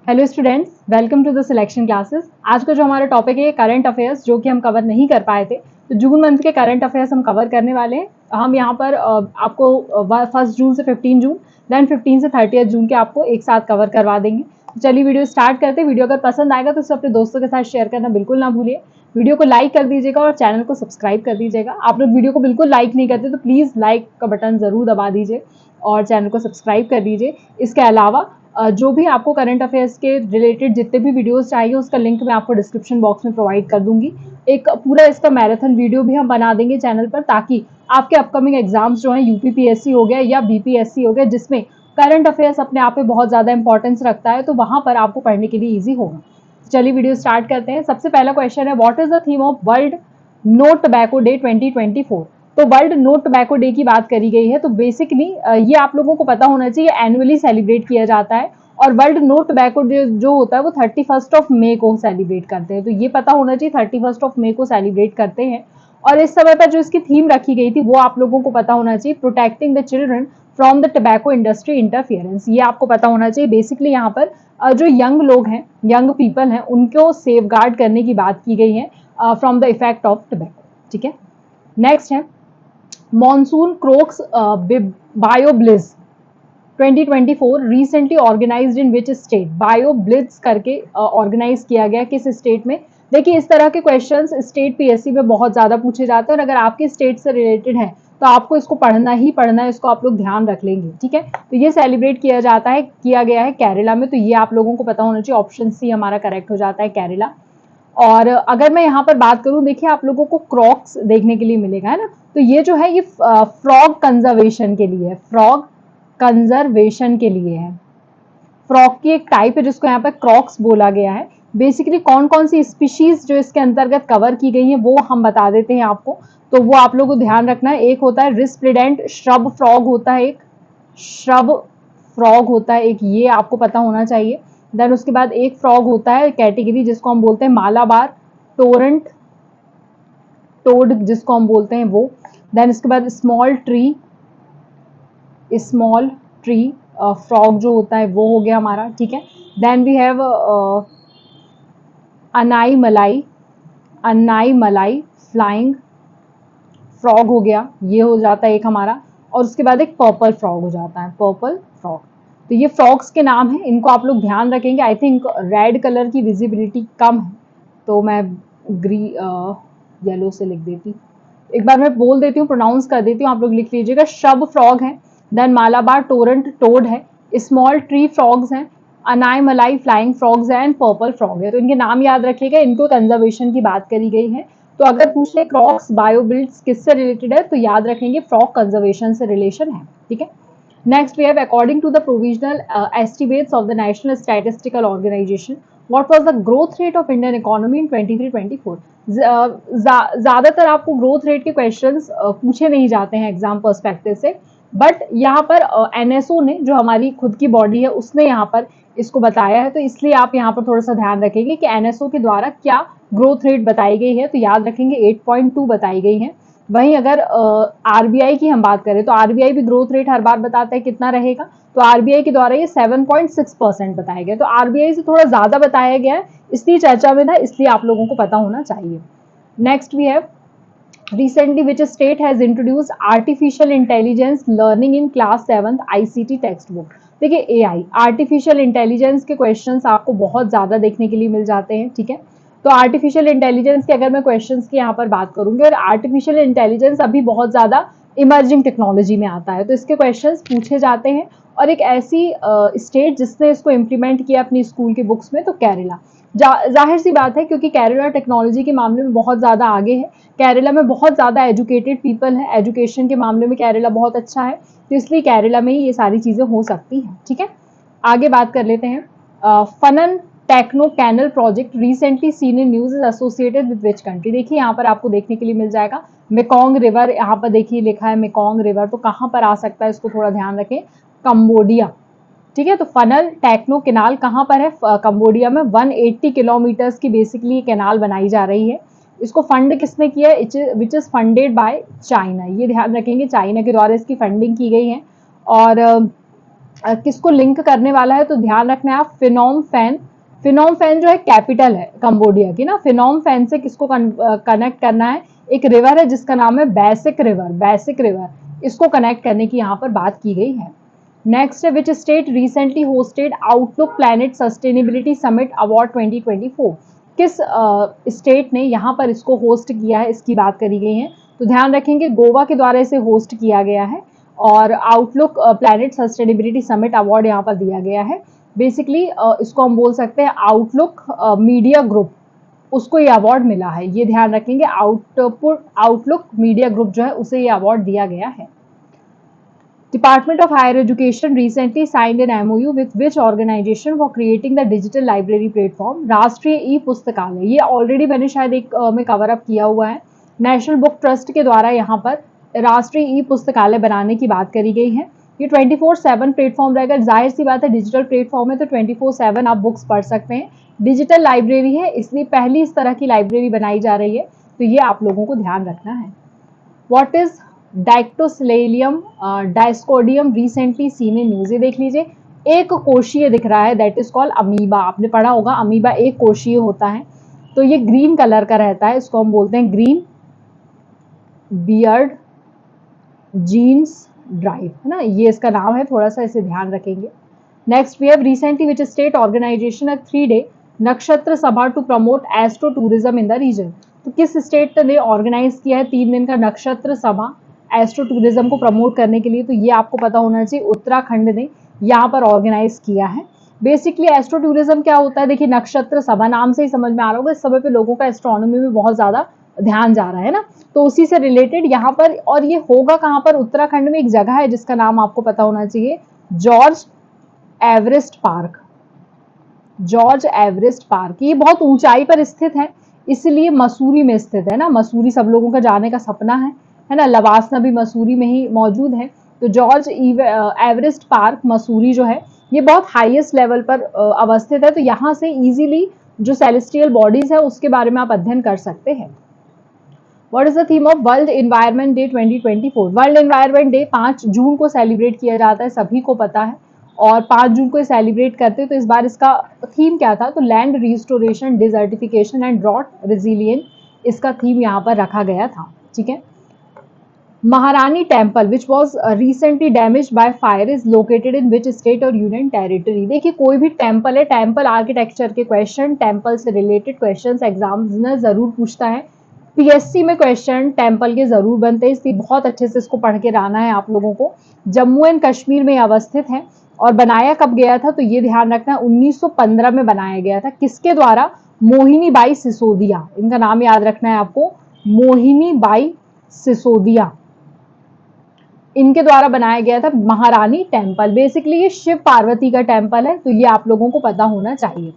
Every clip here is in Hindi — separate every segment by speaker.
Speaker 1: Hello students, welcome to the selection classes. आज का जो हमारा टॉपिक है करंट अफेयर्स, जो कि हम कवर नहीं कर पाए थे। तो जून मंथ के करंट अफेयर्स हम कवर करने वाले हैं। हम यहाँ पर आपको 1 जून से 15 जून, देन 15 से 30 जून के आपको एक साथ कवर करवा देंगे। तो चलिए वीडियो स्टार्ट करते हैं। वीडियो अगर पसंद आएगा तो इसे अपने दोस्तों के साथ शेयर करना बिल्कुल ना भूलिए। वीडियो को लाइक कर दीजिएगा और चैनल को सब्सक्राइब कर दीजिएगा। आप लोग वीडियो को बिल्कुल लाइक नहीं करते तो प्लीज़ लाइक का बटन ज़रूर दबा दीजिए और चैनल को सब्सक्राइब कर दीजिए। इसके अलावा जो भी आपको करंट अफेयर्स के रिलेटेड जितने भी वीडियोस चाहिए उसका लिंक मैं आपको डिस्क्रिप्शन बॉक्स में प्रोवाइड कर दूंगी। एक पूरा इसका मैराथन वीडियो भी हम बना देंगे चैनल पर, ताकि आपके अपकमिंग एग्जाम्स जो हैं यूपीपीएससी हो गया या बीपीएससी हो गया, जिसमें करंट अफेयर्स अपने आप में बहुत ज़्यादा इंपॉर्टेंस रखता है, तो वहाँ पर आपको पढ़ने के लिए ईजी होगा। चलिए वीडियो स्टार्ट करते हैं। सबसे पहला क्वेश्चन है, what is the theme of world no tobacco day 2024। तो वर्ल्ड नो टोबैको डे की बात करी गई है। तो बेसिकली ये आप लोगों को पता होना चाहिए, एनुअली सेलिब्रेट किया जाता है। और वर्ल्ड नो टोबैको डे जो होता है वो 31 मई को सेलिब्रेट करते हैं। तो ये पता होना चाहिए 31 मई को सेलिब्रेट करते हैं। और इस समय पर जो इसकी थीम रखी गई थी वो आप लोगों को पता होना चाहिए, protecting the children from the tobacco industry interference. ये आपको पता होना चाहिए। बेसिकली यहाँ पर जो यंग लोग हैं, यंग पीपल हैं, उनको सेफ गार्ड करने की बात की गई है from the effect of tobacco. ठीक है, नेक्स्ट है monsoon croaks bioblitz 2024 recently organized in which state. Bioblitz करके ऑर्गेनाइज किया गया, किस स्टेट में। देखिए, इस तरह के क्वेश्चंस स्टेट पीएससी में बहुत ज्यादा पूछे जाते हैं और अगर आपके स्टेट से रिलेटेड है तो आपको इसको पढ़ना ही पढ़ना है, इसको आप लोग ध्यान रख लेंगे। ठीक है, तो ये सेलिब्रेट किया गया है केरला में। तो ये आप लोगों को पता होना चाहिए। ऑप्शन सी हमारा करेक्ट हो जाता है, केरला। और अगर मैं यहाँ पर बात करूँ, देखिए आप लोगों को क्रॉक्स देखने के लिए मिलेगा, है ना। तो ये जो है ये फ्रॉग कंजर्वेशन के लिए है, फ्रॉग कंजर्वेशन के लिए है। फ्रॉग की एक टाइप है जिसको यहाँ पर क्रॉक्स बोला गया है। बेसिकली कौन कौन सी स्पीशीज जो इसके अंतर्गत कवर की गई है वो हम बता देते हैं आपको। तो वो आप लोगों को ध्यान रखना है। एक होता है रिस्प्लिडेंट श्रब फ्रॉग होता है, एक श्रब फ्रॉग होता है एक, ये आपको पता होना चाहिए। देन उसके बाद एक फ्रॉग होता है कैटेगरी जिसको हम बोलते हैं मालाबार टोरेंट टोड, जिसको हम बोलते हैं वो। देन उसके बाद स्मॉल ट्री फ्रॉग जो होता है वो हो गया हमारा। ठीक है, देन वी हैव अनाई मलाई फ्लाइंग फ्रॉग हो गया, ये हो जाता है एक हमारा। और उसके बाद एक पर्पल फ्रॉग हो जाता है, पर्पल फ्रॉग। तो ये फ्रॉग्स के नाम हैं, इनको आप लोग ध्यान रखेंगे। आई थिंक रेड कलर की विजिबिलिटी कम है तो मैं येलो से लिख देती। एक बार मैं बोल देती हूँ, प्रोनाउंस कर देती हूँ, आप लोग लिख लीजिएगा। शब फ्रॉग है, देन मालाबार टोरेंट टोड है, स्मॉल ट्री फ्रॉग्स हैं, अनाई मलाई फ्लाइंग फ्रॉग्स है, एंड पर्पल फ्रॉग है। तो इनके नाम याद रखिएगा, इनको कंजर्वेशन की बात करी गई है। तो अगर पूछ ले क्रॉक्स बायोबिल्ट्स किससे रिलेटेड है तो याद रखेंगे फ्रॉग कंजर्वेशन से रिलेशन है। ठीक है, next we have according to the provisional estimates of the national statistical organisation what was the growth rate of Indian economy in 23-24। ज्यादातर आपको ग्रोथ रेट के क्वेश्चंस पूछे नहीं जाते हैं एग्जाम पर्सपेक्टिव से, बट यहाँ पर एनएसओ ने, जो हमारी खुद की बॉडी है, उसने यहाँ पर इसको बताया है। तो इसलिए आप यहाँ पर थोड़ा सा ध्यान रखेंगे कि एनएसओ के द्वारा क्या ग्रोथ रेट बताई गई है। तो याद रखेंगे 8.2 बताई गई है। वहीं अगर आरबीआई की हम बात करें तो आरबीआई भी ग्रोथ रेट हर बार बताता है कितना रहेगा। तो आरबीआई के द्वारा ये 7.6% बताया गया। तो आरबीआई से थोड़ा ज्यादा बताया गया है, इसलिए चर्चा में था, इसलिए आप लोगों को पता होना चाहिए। Next we have recently which state has introduced artificial intelligence learning in class 7th ICT textbook। देखिए एआई, आर्टिफिशियल इंटेलिजेंस के क्वेश्चंस आपको बहुत ज्यादा देखने के लिए मिल जाते हैं। ठीक है, तो आर्टिफिशियल इंटेलिजेंस के अगर मैं क्वेश्चंस की यहाँ पर बात करूंगी, और आर्टिफिशियल इंटेलिजेंस अभी बहुत ज्यादा इमर्जिंग टेक्नोलॉजी में आता है, तो इसके क्वेश्चंस पूछे जाते हैं। और एक ऐसी स्टेट जिसने इसको इम्प्लीमेंट किया अपनी स्कूल की बुक्स में, तो केरला। जाहिर सी बात है क्योंकि केरला टेक्नोलॉजी के मामले में बहुत ज़्यादा आगे है। केरला में बहुत ज़्यादा एजुकेटेड पीपल है, एजुकेशन के मामले में केरला बहुत अच्छा है, तो इसलिए केरला में ही ये सारी चीज़ें हो सकती हैं। ठीक है, आगे बात कर लेते हैं। फनन टेक्नो canal project recently seen in news is associated with which country. देखिए यहाँ पर आपको देखने के लिए मिल जाएगा मेकोंग रिवर, यहाँ पर देखिए लिखा है मेकोंग रिवर, तो कहाँ पर आ सकता है इसको थोड़ा ध्यान रखें, कंबोडिया। ठीक है, तो फनल टेक्नो केनाल कहाँ पर है, कंबोडिया में। 180 किलोमीटर्स की बेसिकली केनाल बनाई जा रही है। इसको फंड किसने किया है, which is funded by China. ये ध्यान रखेंगे, चाइना के द्वारा इसकी फंडिंग की गई है। और किसको लिंक करने वाला है, तो ध्यान रखना है आप फिनोम फैन। फिनोम फैन जो है कैपिटल है कंबोडिया की ना, फिनोम फैन से किसको कनेक्ट करना है, एक रिवर है जिसका नाम है बेसिक रिवर, बेसिक रिवर, इसको कनेक्ट करने की यहाँ पर बात की गई है। नेक्स्ट है which state recently hosted outlook planet sustainability summit award 2024, किस स्टेट ने यहाँ पर इसको होस्ट किया है, इसकी बात करी गई है। तो ध्यान रखेंगे गोवा के द्वारा इसे होस्ट किया गया है और outlook planet sustainability summit award यहाँ पर दिया गया है। बेसिकली इसको हम बोल सकते हैं आउटलुक मीडिया ग्रुप, उसको ये अवार्ड मिला है, ये ध्यान रखेंगे। आउटलुक मीडिया ग्रुप जो है उसे ये अवार्ड दिया गया है। Department of Higher Education recently signed an MOU with which organization for creating the digital library platform? राष्ट्रीय ई पुस्तकालय, ये ऑलरेडी मैंने शायद एक में कवर अप किया हुआ है। नेशनल बुक ट्रस्ट के द्वारा यहाँ पर राष्ट्रीय ई पुस्तकालय बनाने की बात करी गई है। ये 24/7 प्लेटफॉर्म रहेगा, जाहिर सी बात है डिजिटल प्लेटफॉर्म है तो 24/7 आप बुक्स पढ़ सकते हैं। डिजिटल लाइब्रेरी है इसलिए पहली इस तरह की लाइब्रेरी बनाई जा रही है, तो ये आप लोगों को ध्यान रखना है। What is Dictyostelium discoideum recently seen in news, ये देख लीजिए एक कोशीय दिख रहा है, दैट इज कॉल्ड अमीबा। आपने पढ़ा होगा अमीबा एक कोशीय होता है, तो ये ग्रीन कलर का रहता है, इसको हम बोलते हैं ग्रीन बियर्ड जीन्स ड्राइव, है ना, ये इसका नाम है, थोड़ा सा इसे ध्यान रखेंगे। Next we have recently which state organisation a 3-day Nakshatra Sabha to promote astro tourism in the region, तो किस स्टेट ने ऑर्गेनाइज किया है 3 दिन का नक्षत्र सभा एस्ट्रो टूरिज्म को प्रमोट करने के लिए, तो ये आपको पता होना चाहिए उत्तराखंड ने यहाँ पर ऑर्गेनाइज किया है। बेसिकली एस्ट्रो टूरिज्म क्या होता है, देखिए नक्षत्र सभा नाम से ही समझ में आ रहा होगा, इस समय पे लोगों का एस्ट्रोनॉमी में बहुत ज्यादा ध्यान जा रहा है ना, तो उसी से रिलेटेड यहाँ पर, और ये होगा कहाँ पर, उत्तराखंड में एक जगह है जिसका नाम आपको पता होना चाहिए, George Everest park. George Everest park ये बहुत ऊंचाई पर स्थित है, इसलिए मसूरी में स्थित है ना, मसूरी सब लोगों का जाने का सपना है ना, लवासना भी मसूरी में ही मौजूद है। तो जॉर्ज एवरेस्ट पार्क मसूरी जो है ये बहुत हाईएस्ट लेवल पर अवस्थित है, तो यहाँ से इजीली जो सेलेस्टियल बॉडीज है उसके बारे में आप अध्ययन कर सकते हैं। What is the theme of world environment day 2024? World environment day 5 जून को सेलिब्रेट किया जाता है, सभी को पता है, और 5 जून को सेलिब्रेट करते हैं। तो इस बार इसका थीम क्या था, तो land restoration, desertification and drought resilient, इसका थीम यहाँ पर रखा गया था। ठीक है। Maharani temple which was recently damage by fire is located in which state और यूनियन टेरिटरी? देखिए कोई भी टेम्पल है, टेम्पल आर्किटेक्चर के क्वेश्चन, टेम्पल से रिलेटेड क्वेश्चन एग्जामिनर जरूर पूछता है, पीएससी में क्वेश्चन टेम्पल के जरूर बनते हैं, इसलिए बहुत अच्छे से इसको पढ़ के रहना है आप लोगों को। जम्मू एंड कश्मीर में अवस्थित है और बनाया कब गया था, तो ये ध्यान रखना 1915 में बनाया गया था। किसके द्वारा? मोहिनी बाई सिसोदिया, इनका नाम याद रखना है आपको, मोहिनी बाई सिसोदिया, इनके द्वारा बनाया गया था महारानी टेम्पल। बेसिकली ये शिव पार्वती का टेम्पल है, तो ये आप लोगों को पता होना चाहिए।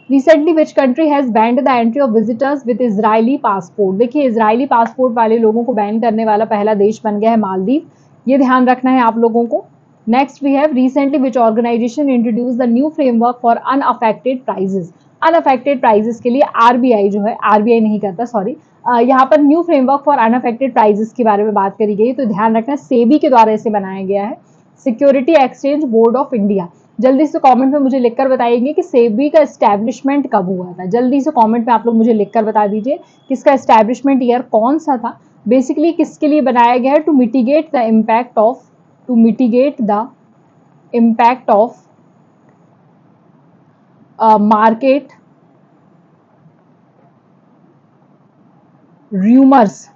Speaker 1: Recently which country has banned the entry of visitors with Israeli passport? देखिए इजरायली पासपोर्ट वाले लोगों को बैन करने वाला पहला देश बन गया है मालदीव, ये ध्यान रखना है आप लोगों को। Next we have recently which organisation introduce the new framework for unaffected prices? Unaffected prices के लिए आरबीआई जो है, आरबीआई नहीं करता सॉरी, यहाँ पर new framework for unaffected prices के बारे में बात करी गई, तो ध्यान रखना सेबी के द्वारा इसे बनाया गया है, security exchange board of India. जल्दी से कमेंट में मुझे लिखकर बताइए कि सेबी का एस्टैब्लिशमेंट कब हुआ था, जल्दी से कमेंट में आप लोग मुझे लिखकर बता दीजिए कि इसका एस्टैब्लिशमेंट ईयर कौन सा था। बेसिकली किसके लिए बनाया गया है? To mitigate the impact of market rumours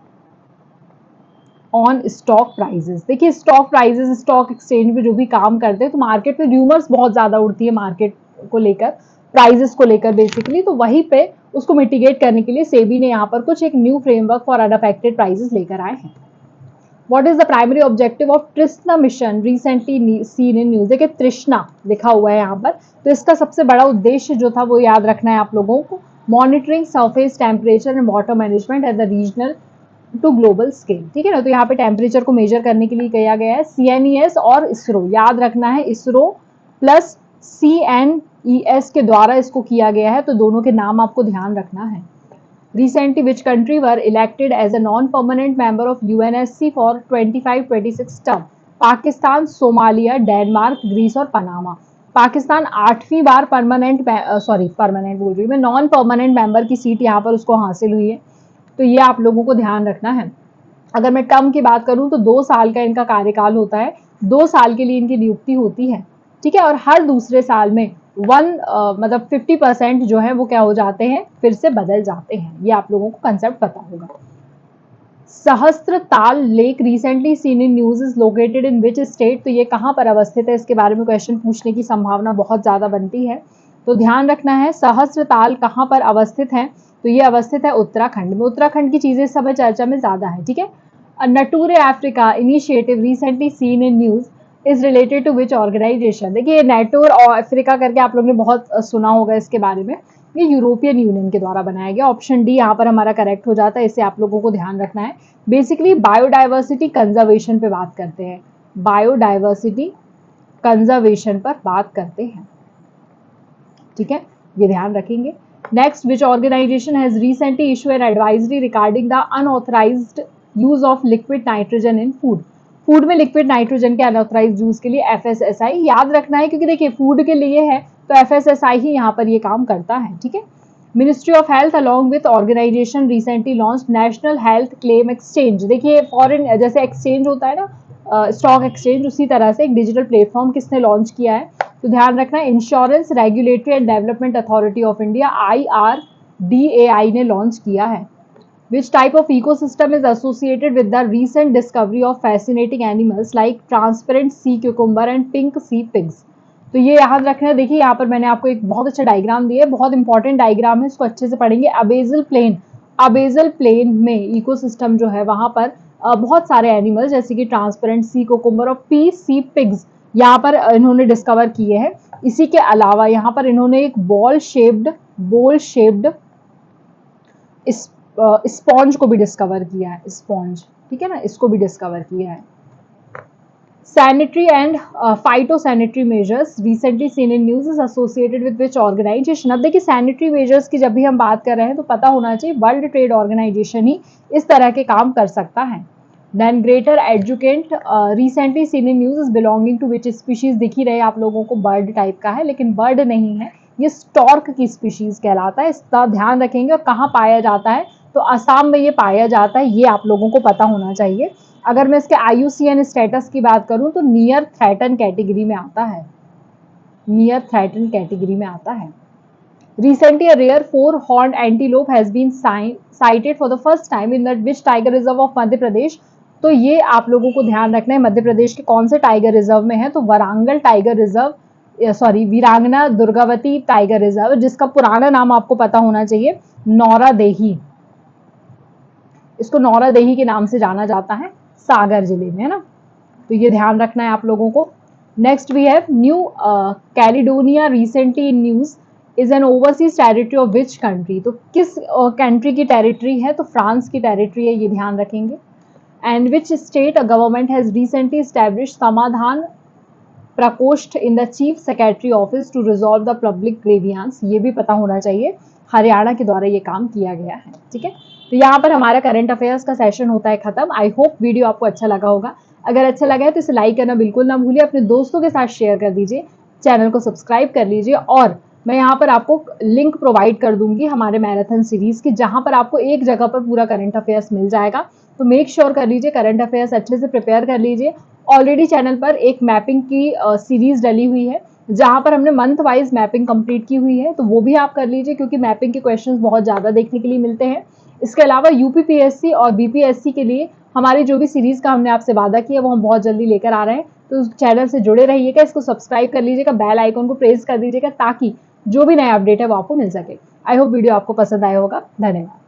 Speaker 1: on stock prices. देखिए स्टॉक प्राइजेस, स्टॉक एक्सचेंज में जो भी काम करते हैं तो मार्केट में रूमर्स बहुत ज्यादा उड़ती है मार्केट को लेकर, प्राइजेस को लेकर बेसिकली, तो वहीं पे उसको मिटिगेट करने के लिए सेबी ने यहाँ पर कुछ एक new framework for unaffected prices लेकर आए हैं। What is the primary objective of Trishna mission recently seen in news? देखिए तृष्णा लिखा हुआ है यहाँ पर, तो इसका सबसे बड़ा उद्देश्य जो था वो याद रखना है आप लोगों को, monitoring surface temperature and water management at the regional to global scale. ठीक है ना, तो यहाँ पे टेम्परेचर को मेजर करने के लिए किया गया है। CNES और इसरो याद रखना है, इसरो प्लस CNES के द्वारा इसको किया गया है, तो दोनों के नाम आपको ध्यान रखना है। Recently, which country were elected as a non-permanent member of UNSC for 25-26 term? Pakistan, Somalia, Denmark, Greece और पनामा। पाकिस्तान 8वीं बार परमानेंट बोल रही हूँ मैं, नॉन परमानेंट मेंबर की सीट यहाँ पर उसको हासिल हुई है, तो ये आप लोगों को ध्यान रखना है। अगर मैं टर्म की बात करूं तो 2 साल का इनका कार्यकाल होता है, 2 साल के लिए इनकी नियुक्ति होती है, ठीक है। और हर दूसरे साल में 50% जो है वो क्या हो जाते हैं, फिर से बदल जाते हैं। ये आप लोगों को कंसेप्ट पता होगा। Sahastratal lake recently seen in news is located in which state, तो ये कहाँ पर अवस्थित है, इसके बारे में क्वेश्चन पूछने की संभावना बहुत ज्यादा बनती है, तो ध्यान रखना है सहस्त्रताल कहाँ पर अवस्थित है, तो ये अवस्थित है उत्तराखंड में। उत्तराखंड की चीजें इस समय चर्चा में ज्यादा है, ठीक है। Nature Africa initiative recently seen in news is related to which organization. देखिए नेटोर और अफ्रीका करके आप लोगों ने बहुत सुना होगा इसके बारे में, ये यूरोपियन यूनियन के द्वारा बनाया गया। ऑप्शन डी यहाँ पर हमारा करेक्ट हो जाता है, इसे आप लोगों को ध्यान रखना है। बेसिकली बायोडाइवर्सिटी कंजर्वेशन पे बात करते हैं, बायोडाइवर्सिटी कंजर्वेशन पर बात करते हैं, ठीक है, ये ध्यान रखेंगे। Next, which organisation has recently issue an advisory regarding the unauthorised use of liquid nitrogen in food. Food में लिक्विड नाइट्रोजन के अनऑथराइज्ड यूज के लिए FSSAI याद रखना है, क्योंकि देखिए फूड के लिए है तो FSSAI ही यहाँ पर ये काम करता है, ठीक है। Ministry of health along with organisation recently launch national health claim exchange. देखिए फॉरेन जैसे एक्सचेंज होता है ना, स्टॉक एक्सचेंज, उसी तरह से एक डिजिटल प्लेटफॉर्म किसने लॉन्च किया है, तो ध्यान रखना है insurance regulatory and development authority of India IRDAI ने लॉन्च किया है। Which type of ecosystem is associated with the recent discovery of fascinating animals like transparent sea cucumber and pink sea pigs? तो ये याद रखना है। देखिए यहाँ पर मैंने आपको एक बहुत अच्छा डायग्राम दिया है, बहुत इंपॉर्टेंट डायग्राम है, इसको अच्छे से पढ़ेंगे। अबेजल प्लेन में इकोसिस्टम जो है वहां पर बहुत सारे एनिमल्स जैसे कि ट्रांसपेरेंट सी कोकुम्बर और पी सी पिग्स यहाँ पर इन्होंने डिस्कवर किए हैं। इसी के अलावा यहाँ पर इन्होंने एक बोल शेप्ड स्पॉन्ज को भी डिस्कवर किया है, स्पॉन्ज, ठीक है ना, इसको भी डिस्कवर किया है। Sanitary and phytosanitary measures recently seen in news is associated with which organisation. अब देखिए सैनिटरी मेजर्स की जब भी हम बात कर रहे हैं तो पता होना चाहिए वर्ल्ड ट्रेड ऑर्गेनाइजेशन ही इस तरह के काम कर सकता है। Then greater adjutant recently seen in news is belonging to which species. दिख ही रहे आप लोगों को बर्ड टाइप का है, लेकिन बर्ड नहीं है, ये स्टॉर्क की स्पीशीज कहलाता है, इसका ध्यान रखेंगे। और कहाँ पाया जाता है, तो असम में ये पाया जाता है, ये आप लोगों को पता होना चाहिए। अगर मैं इसके IUCN स्टेटस की बात करूं तो नियर थ्रेटन कैटेगरी में आता है, नियर थ्रेटन कैटेगरी में आता है। Recently, a rare four-horned antelope has been sighted for the first time in the which tiger reserve of Madhya Pradesh. तो ये आप लोगों को ध्यान रखना है मध्य प्रदेश के कौन से टाइगर रिजर्व में है, तो वरांगल टाइगर रिजर्व, वीरांगना दुर्गावती टाइगर रिजर्व, जिसका पुराना नाम आपको पता होना चाहिए नौरादेही। इसको नौरादेही के नाम से जाना जाता है, सागर जिले में, है ना, तो ये ध्यान रखना है आप लोगों को। Next we have New Caledonia recently in news is an overseas territory of which country. तो किस कंट्री की टेरिटरी है, तो फ्रांस की टेरिटरी है, ये ध्यान रखेंगे। And which state government has recently establish Samadhan Prakoshth in the chief secretary office to resolve the public grievance, ये भी पता होना चाहिए, हरियाणा के द्वारा ये काम किया गया है, ठीक है। तो यहाँ पर हमारा करंट अफेयर्स का सेशन होता है खत्म। आई होप वीडियो आपको अच्छा लगा होगा। अगर अच्छा लगा है तो इसे लाइक करना बिल्कुल ना भूलिए, अपने दोस्तों के साथ शेयर कर दीजिए, चैनल को सब्सक्राइब कर लीजिए। और मैं यहाँ पर आपको लिंक प्रोवाइड कर दूंगी हमारे मैराथन सीरीज की, जहाँ पर आपको एक जगह पर पूरा करंट अफेयर्स मिल जाएगा। तो मेक श्योर कर लीजिए करंट अफेयर्स अच्छे से प्रिपेयर कर लीजिए। ऑलरेडी चैनल पर एक मैपिंग की सीरीज डली हुई है, जहां पर हमने मंथ वाइज मैपिंग कंप्लीट की हुई है, तो वो भी आप कर लीजिए, क्योंकि मैपिंग के क्वेश्चंस बहुत ज्यादा देखने के लिए मिलते हैं। इसके अलावा UPPSC और BPSC के लिए हमारी जो भी सीरीज का हमने आपसे वादा किया वो हम बहुत जल्दी लेकर आ रहे हैं। तो चैनल से जुड़े रहिएगा, इसको सब्सक्राइब कर लीजिएगा, बेल आइकन को प्रेस कर दीजिएगा, ताकि जो भी नया अपडेट है वो आपको मिल सके। आई होप वीडियो आपको पसंद आया होगा। धन्यवाद।